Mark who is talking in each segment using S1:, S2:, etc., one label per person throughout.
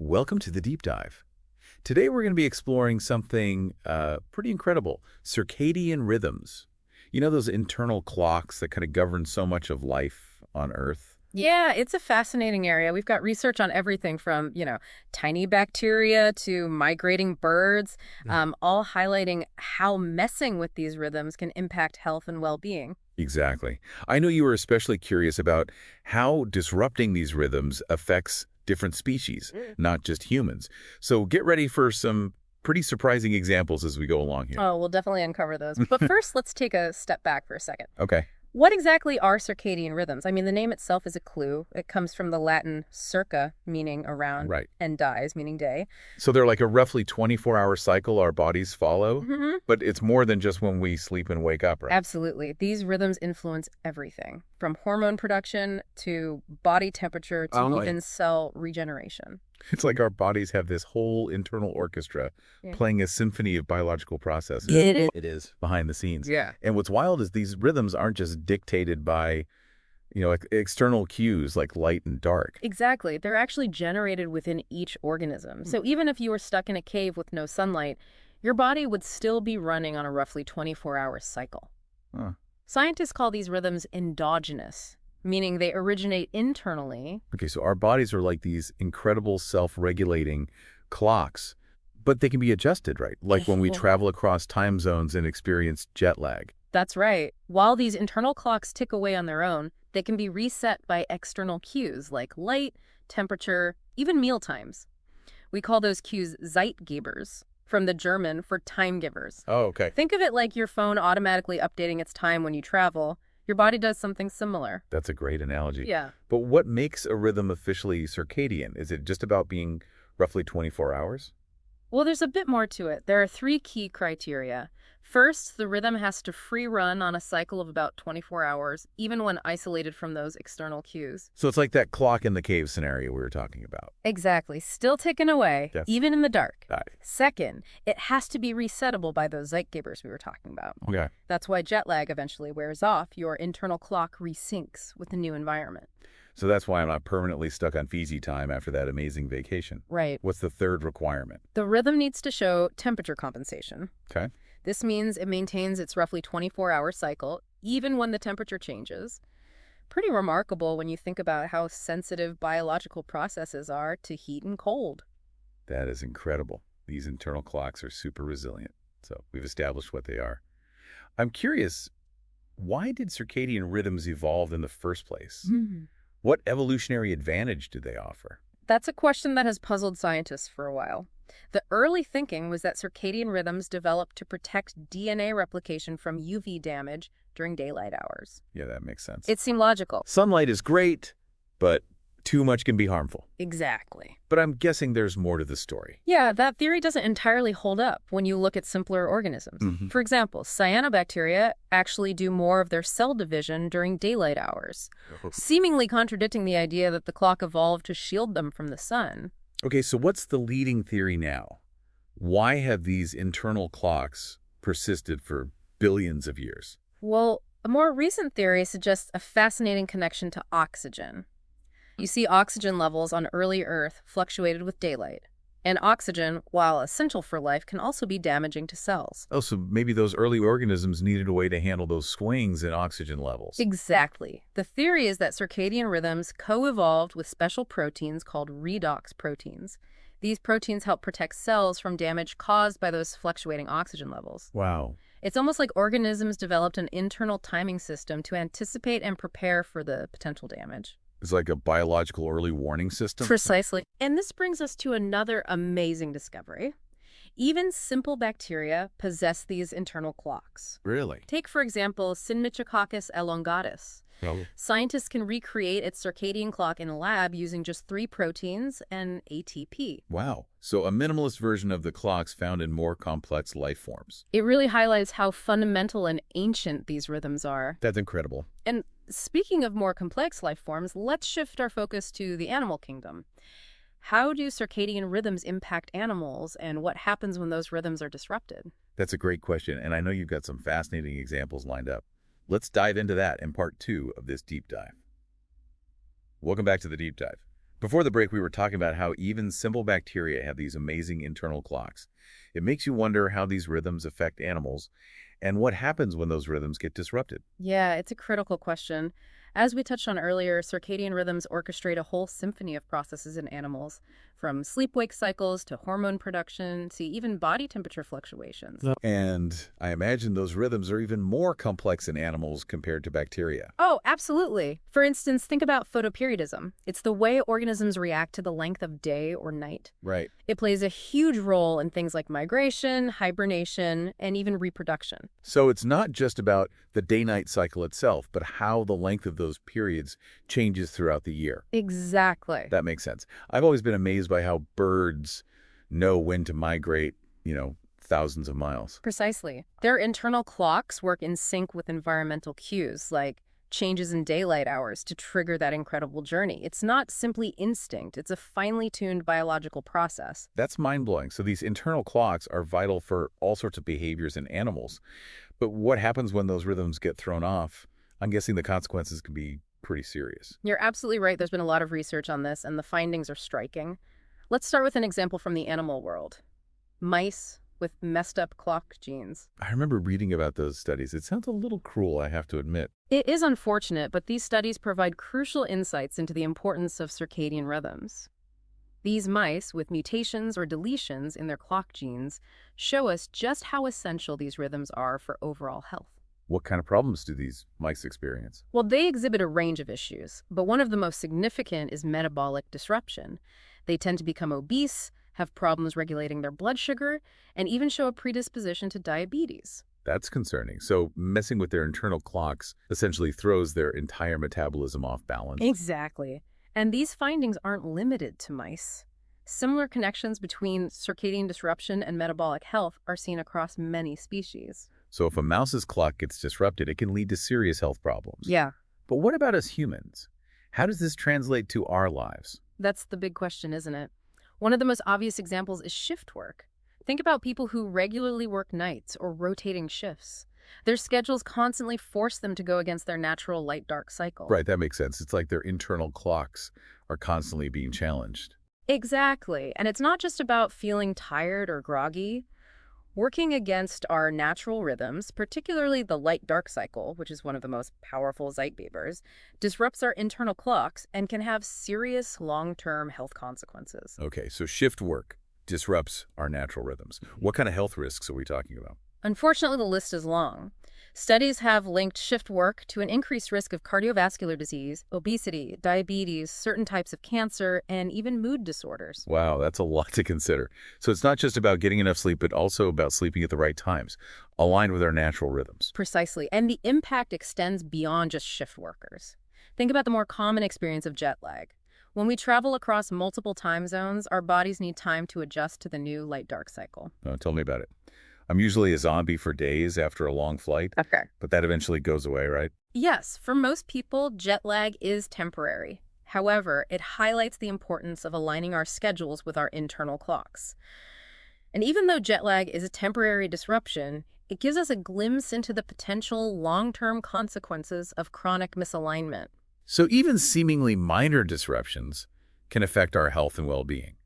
S1: Welcome to the Deep Dive. Today we're going to be exploring something pretty incredible, circadian rhythms. You know those internal clocks that kind of govern so much of life on Earth?
S2: Yeah, it's a fascinating area. We've got research on everything from, tiny bacteria to migrating birds, all highlighting how messing with these rhythms can impact health and well-being.
S1: Exactly. I know you were especially curious about how disrupting these rhythms affects different species, not just humans. So get ready for some pretty surprising examples as we go along here.
S2: Oh, we'll definitely uncover those. But first, let's take a step back for a second.
S1: Okay.
S2: What exactly are circadian rhythms? I mean, the name itself is a clue. It comes from the Latin circa, meaning around,
S1: Right.
S2: and dies, meaning day.
S1: So they're like a roughly 24-hour cycle our bodies follow, but it's more than just when we sleep and wake up, right?
S2: Absolutely. These rhythms influence everything, from hormone production to body temperature to
S1: Oh,
S2: even cell regeneration.
S1: It's like our bodies have this whole internal orchestra
S2: Yeah.
S1: playing a symphony of biological processes.
S2: It is.
S1: It is behind the scenes.
S2: Yeah.
S1: And what's wild is these rhythms aren't just dictated by, external cues like light and dark.
S2: Exactly. They're actually generated within each organism. So even if you were stuck in a cave with no sunlight, your body would still be running on a roughly 24-hour cycle.
S1: Huh.
S2: Scientists call these rhythms endogenous, meaning they originate internally.
S1: Okay, so our bodies are like these incredible self-regulating clocks, but they can be adjusted, right? Like when we travel across time zones and experience jet lag.
S2: That's right. While these internal clocks tick away on their own, they can be reset by external cues like light, temperature, even meal times. We call those cues Zeitgebers, from the German for time givers.
S1: Oh, okay.
S2: Think of it like your phone automatically updating its time when you travel. Your body does something similar.
S1: That's a great analogy.
S2: Yeah.
S1: But what makes a rhythm officially circadian? Is it just about being roughly 24 hours?
S2: Well, there's a bit more to it. There are three key criteria. First, the rhythm has to free run on a cycle of about 24 hours, even when isolated from those external cues.
S1: So it's like that clock in the cave scenario we were talking about.
S2: Exactly. Still ticking away,
S1: Yes.
S2: even in the dark.
S1: Got it.
S2: Second, it has to be resettable by those Zeitgebers we were talking about.
S1: Okay.
S2: That's why jet lag eventually wears off. Your internal clock resyncs with the new environment.
S1: So that's why I'm not permanently stuck on Fiji time after that amazing vacation.
S2: Right.
S1: What's the third requirement?
S2: The rhythm needs to show temperature compensation.
S1: Okay.
S2: This means it maintains its roughly 24-hour cycle, even when the temperature changes. Pretty remarkable when you think about how sensitive biological processes are to heat and cold.
S1: That is incredible. These internal clocks are super resilient. So we've established what they are. I'm curious, why did circadian rhythms evolve in the first place? What evolutionary advantage do they offer?
S2: That's a question that has puzzled scientists for a while. The early thinking was that circadian rhythms developed to protect DNA replication from UV damage during daylight hours.
S1: Yeah, that makes sense.
S2: It seemed logical.
S1: Sunlight is great, but too much can be harmful.
S2: Exactly.
S1: But I'm guessing there's more to the story.
S2: Yeah, that theory doesn't entirely hold up when you look at simpler organisms. For example, cyanobacteria actually do more of their cell division during daylight hours, seemingly contradicting the idea that the clock evolved to shield them from the sun.
S1: Okay, so what's the leading theory now? Why have these internal clocks persisted for billions of years?
S2: Well, a more recent theory suggests a fascinating connection to oxygen. You see, oxygen levels on early Earth fluctuated with daylight. And oxygen, while essential for life, can also be damaging to cells.
S1: Oh, so maybe those early organisms needed a way to handle those swings in oxygen levels.
S2: Exactly. The theory is that circadian rhythms co-evolved with special proteins called redox proteins. These proteins help protect cells from damage caused by those fluctuating oxygen levels.
S1: Wow.
S2: It's almost like organisms developed an internal timing system to anticipate and prepare for the potential damage.
S1: It's like a biological early warning system.
S2: Precisely. And this brings us to another amazing discovery. Even simple bacteria possess these internal clocks.
S1: Really?
S2: Take, for example, Synmetrococcus elongatus. Scientists can recreate its circadian clock in a lab using just 3 proteins and ATP.
S1: Wow. So a minimalist version of the clocks found in more complex life forms.
S2: It really highlights how fundamental and ancient these rhythms are.
S1: That's incredible.
S2: And speaking of more complex life forms, let's shift our focus to the animal kingdom. How do circadian rhythms impact animals, and what happens when those rhythms are disrupted?
S1: That's a great question, and I know you've got some fascinating examples lined up. Let's dive into that in part 2 of this deep dive. Welcome back to the deep dive. Before the break, we were talking about how even simple bacteria have these amazing internal clocks. It makes you wonder how these rhythms affect animals and what happens when those rhythms get disrupted.
S2: Yeah, it's a critical question. As we touched on earlier, circadian rhythms orchestrate a whole symphony of processes in animals, from sleep-wake cycles to hormone production to even body temperature fluctuations.
S1: And I imagine those rhythms are even more complex in animals compared to bacteria.
S2: Oh, absolutely. For instance, think about photoperiodism. It's the way organisms react to the length of day or night.
S1: Right.
S2: It plays a huge role in things like migration, hibernation, and even reproduction.
S1: So it's not just about the day-night cycle itself, but how the length of those periods changes throughout the year.
S2: Exactly.
S1: That makes sense. I've always been amazed by how birds know when to migrate, thousands of miles.
S2: Precisely. Their internal clocks work in sync with environmental cues, like changes in daylight hours, to trigger that incredible journey. It's not simply instinct. It's a finely tuned biological process.
S1: That's mind-blowing. So these internal clocks are vital for all sorts of behaviors in animals. But what happens when those rhythms get thrown off? I'm guessing the consequences can be pretty serious.
S2: You're absolutely right. There's been a lot of research on this, and the findings are striking. Let's start with an example from the animal world. Mice with messed up clock genes.
S1: I remember reading about those studies. It sounds a little cruel, I have to admit.
S2: It is unfortunate, but these studies provide crucial insights into the importance of circadian rhythms. These mice with mutations or deletions in their clock genes show us just how essential these rhythms are for overall health.
S1: What kind of problems do these mice experience?
S2: Well, they exhibit a range of issues, but one of the most significant is metabolic disruption. They tend to become obese, have problems regulating their blood sugar, and even show a predisposition to diabetes.
S1: That's concerning. So messing with their internal clocks essentially throws their entire metabolism off balance.
S2: Exactly. And these findings aren't limited to mice. Similar connections between circadian disruption and metabolic health are seen across many species.
S1: So if a mouse's clock gets disrupted, it can lead to serious health problems.
S2: Yeah,
S1: But what about us humans? How does this translate to our lives?
S2: that's the big question, isn't it? One of the most obvious examples is shift work. Think about people who regularly work nights or rotating shifts. Their schedules constantly force them to go against their natural light-dark cycle.
S1: Right, that makes sense. It's like their internal clocks are constantly being challenged.
S2: Exactly. And it's not just about feeling tired or groggy. Working against our natural rhythms, particularly the light-dark cycle, which is one of the most powerful Zeitgebers, disrupts our internal clocks and can have serious long-term health consequences.
S1: Okay, so shift work disrupts our natural rhythms. What kind of health risks are we talking about?
S2: Unfortunately, the list is long. Studies have linked shift work to an increased risk of cardiovascular disease, obesity, diabetes, certain types of cancer, and even mood disorders.
S1: Wow, that's a lot to consider. So it's not just about getting enough sleep, but also about sleeping at the right times, aligned with our natural rhythms.
S2: Precisely. And the impact extends beyond just shift workers. Think about the more common experience of jet lag. When we travel across multiple time zones, our bodies need time to adjust to the new light-dark cycle.
S1: Tell me about it. I'm usually a zombie for days after a long flight,
S2: Okay.
S1: but that eventually goes away, right?
S2: Yes, for most people, jet lag is temporary. However, it highlights the importance of aligning our schedules with our internal clocks. And even though jet lag is a temporary disruption, it gives us a glimpse into the potential long-term consequences of chronic misalignment.
S1: So even seemingly minor disruptions can affect our health and well-being.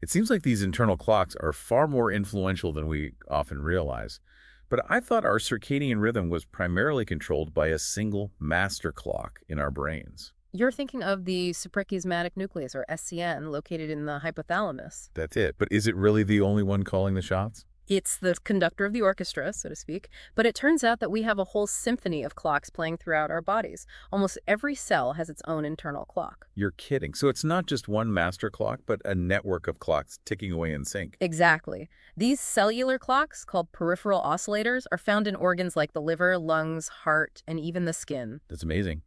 S1: It seems like these internal clocks are far more influential than we often realize. But I thought our circadian rhythm was primarily controlled by a single master clock in our brains.
S2: You're thinking of the suprachiasmatic nucleus, or SCN, located in the hypothalamus.
S1: That's it. But is it really the only one calling the shots?
S2: It's the conductor of the orchestra, so to speak, but it turns out that we have a whole symphony of clocks playing throughout our bodies. Almost every cell has its own internal clock.
S1: You're kidding. So it's not just one master clock, but a network of clocks ticking away in sync.
S2: Exactly. These cellular clocks, called peripheral oscillators, are found in organs like the liver, lungs, heart, and even the skin.
S1: That's amazing.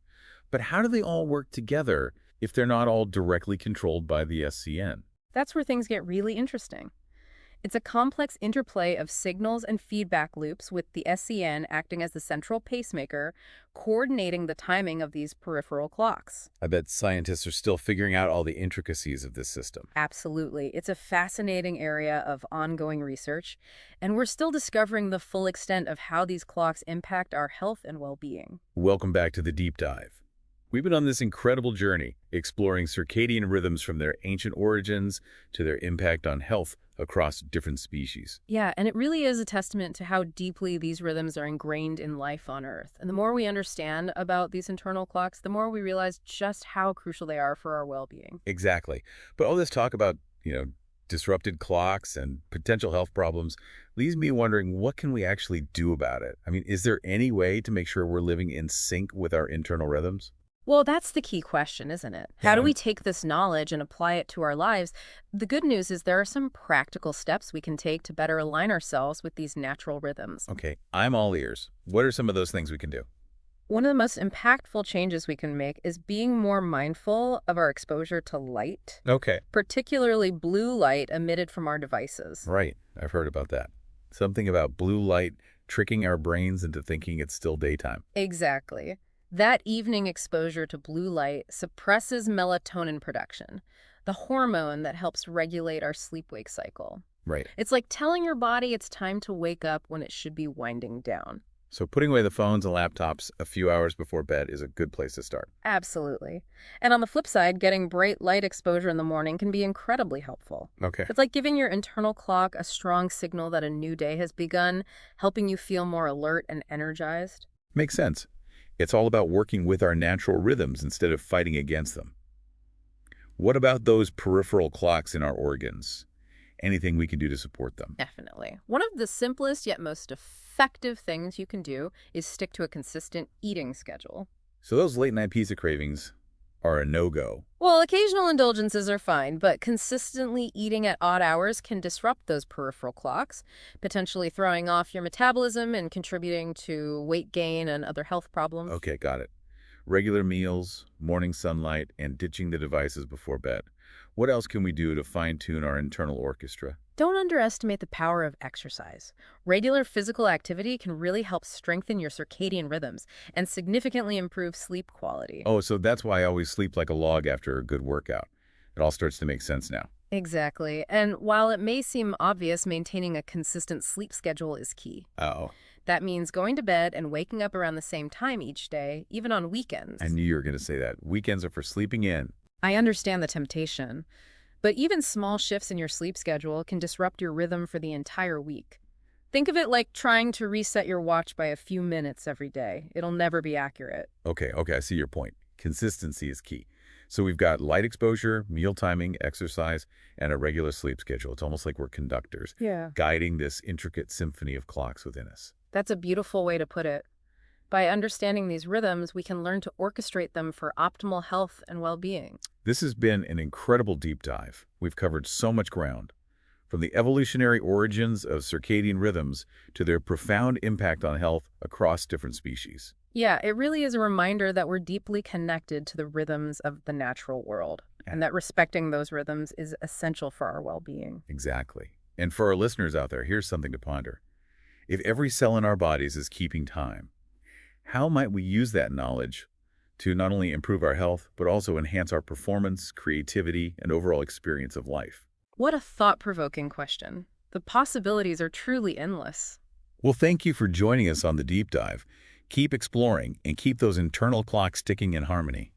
S1: But how do they all work together if they're not all directly controlled by the SCN?
S2: That's where things get really interesting. It's a complex interplay of signals and feedback loops, with the SCN acting as the central pacemaker, coordinating the timing of these peripheral clocks.
S1: I bet scientists are still figuring out all the intricacies of this system.
S2: Absolutely. It's a fascinating area of ongoing research, and we're still discovering the full extent of how these clocks impact our health and well-being.
S1: Welcome back to the deep dive. We've been on this incredible journey, exploring circadian rhythms from their ancient origins to their impact on health across different species.
S2: Yeah, and it really is a testament to how deeply these rhythms are ingrained in life on Earth. And the more we understand about these internal clocks, the more we realize just how crucial they are for our well-being.
S1: Exactly. But all this talk about, disrupted clocks and potential health problems leaves me wondering, what can we actually do about it? I mean, is there any way to make sure we're living in sync with our internal rhythms?
S2: Well, that's the key question, isn't it? How do we take this knowledge and apply it to our lives? The good news is there are some practical steps we can take to better align ourselves with these natural rhythms.
S1: Okay, I'm all ears. What are some of those things we can do?
S2: One of the most impactful changes we can make is being more mindful of our exposure to light,
S1: Okay.
S2: particularly blue light emitted from our devices.
S1: Right, I've heard about that. Something about blue light tricking our brains into thinking it's still daytime.
S2: Exactly. That evening exposure to blue light suppresses melatonin production, the hormone that helps regulate our sleep-wake cycle.
S1: Right.
S2: It's like telling your body it's time to wake up when it should be winding down.
S1: So putting away the phones and laptops a few hours before bed is a good place to start.
S2: Absolutely. And on the flip side, getting bright light exposure in the morning can be incredibly helpful.
S1: Okay.
S2: It's like giving your internal clock a strong signal that a new day has begun, helping you feel more alert and energized.
S1: Makes sense. It's all about working with our natural rhythms instead of fighting against them. What about those peripheral clocks in our organs? Anything we can do to support them?
S2: Definitely. One of the simplest yet most effective things you can do is stick to a consistent eating schedule.
S1: So those late-night pizza cravings are a no-go.
S2: Well, occasional indulgences are fine, but consistently eating at odd hours can disrupt those peripheral clocks, potentially throwing off your metabolism and contributing to weight gain and other health problems.
S1: Okay, got it. Regular meals, morning sunlight, and ditching the devices before bed. What else can we do to fine-tune our internal orchestra?
S2: Don't underestimate the power of exercise. Regular physical activity can really help strengthen your circadian rhythms and significantly improve sleep quality.
S1: Oh, so that's why I always sleep like a log after a good workout. It all starts to make sense now.
S2: Exactly. And while it may seem obvious, maintaining a consistent sleep schedule is key.
S1: Uh-oh.
S2: That means going to bed and waking up around the same time each day, even on weekends.
S1: I knew you were going to say that. Weekends are for sleeping in.
S2: I understand the temptation, but even small shifts in your sleep schedule can disrupt your rhythm for the entire week. Think of it like trying to reset your watch by a few minutes every day. It'll never be accurate.
S1: Okay, I see your point. Consistency is key. So we've got light exposure, meal timing, exercise, and a regular sleep schedule. It's almost like we're conductors, guiding this intricate symphony of clocks within us.
S2: That's a beautiful way to put it. By understanding these rhythms, we can learn to orchestrate them for optimal health and well-being.
S1: This has been an incredible deep dive. We've covered so much ground, from the evolutionary origins of circadian rhythms to their profound impact on health across different species.
S2: Yeah, it really is a reminder that we're deeply connected to the rhythms of the natural world, and that respecting those rhythms is essential for our well-being.
S1: Exactly. And for our listeners out there, here's something to ponder. If every cell in our bodies is keeping time, how might we use that knowledge to not only improve our health, but also enhance our performance, creativity, and overall experience of life?
S2: What a thought-provoking question. The possibilities are truly endless.
S1: Well, thank you for joining us on the deep dive. Keep exploring and keep those internal clocks ticking in harmony.